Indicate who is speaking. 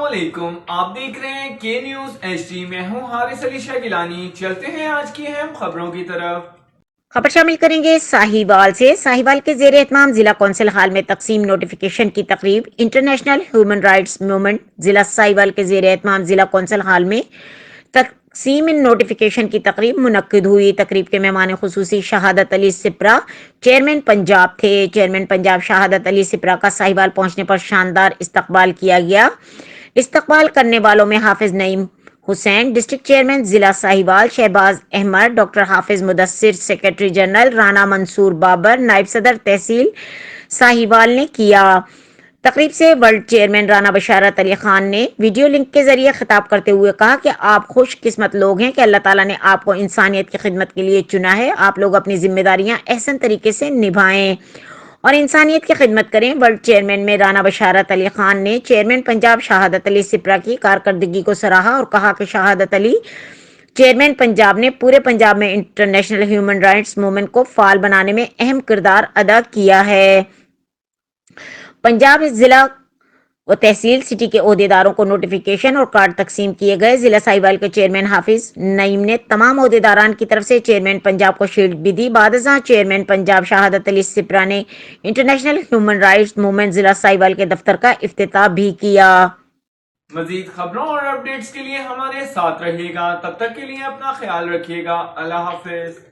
Speaker 1: علیکم، آپ دیکھ رہے ہیں کے نیوز ایچ ڈی۔ میں ہوں حارث علی شاہ گیلانی۔ چلتے ہیں آج کی اہم خبروں کی طرف۔
Speaker 2: خبر شامل کریں گے ساہیوال سے۔ ساہیوال کے زیر اہتمام ضلع کونسل ہال میں تقسیم نوٹیفیکیشن کی تقریب۔ انٹرنیشنل ہیومن رائٹس موومنٹ ضلع ساہیوال کے زیر اہتمام ضلع کونسل ہال میں تقسیم نوٹیفیکیشن کی تقریب منعقد ہوئی۔ تقریب کے مہمان خصوصی شہادت علی سپرا چیئرمین پنجاب تھے۔ چیئرمین پنجاب شہادت علی سپرا کا ساہیوال پہنچنے پر شاندار استقبال کیا گیا۔ استقبال کرنے والوں میں حافظ نعیم حسین ڈسٹرکٹ چیئرمین ضلع ساہیوال، شہباز احمد، ڈاکٹر حافظ مدثر سیکریٹری جنرل، رانا منصور بابر نائب صدر تحصیل ساہیوال نے کیا۔ تقریب سے ورلڈ چیئرمین رانا بشارت علی خان نے ویڈیو لنک کے ذریعے خطاب کرتے ہوئے کہا کہ آپ خوش قسمت لوگ ہیں کہ اللہ تعالیٰ نے آپ کو انسانیت کی خدمت کے لیے چنا ہے۔ آپ لوگ اپنی ذمہ داریاں احسن طریقے سے نبھائیں اور انسانیت کی خدمت کریں۔ ورلڈ چیئرمین میں رانا بشارت علی خان نے چیئرمین پنجاب شہادت علی سپرا کی کارکردگی کو سراہا اور کہا کہ شہادت علی چیئرمین پنجاب نے پورے پنجاب میں انٹرنیشنل ہیومن رائٹس موومنٹ کو فعال بنانے میں اہم کردار ادا کیا ہے۔ پنجاب ضلع و تحصیل سٹی کے عہدیداروں کو نوٹیفیکیشن اور کارڈ تقسیم کیے گئے۔ ضلع ساہیوال کے چیئرمین حافظ نعیم نے تمام عہدیداران کی طرف سے چیئرمین پنجاب کو شیلڈ بھی دی۔ بعد ازاں چیئرمین پنجاب شہادت علی سپرا نے انٹرنیشنل ہیومن رائٹس موومنٹ ضلع ساہیوال کے دفتر کا افتتاح بھی کیا۔
Speaker 1: مزید خبروں اور اپڈیٹس کے لیے ہمارے ساتھ رہیے گا۔ تب تک کے لیے اپنا خیال رکھیے گا۔ اللہ حافظ۔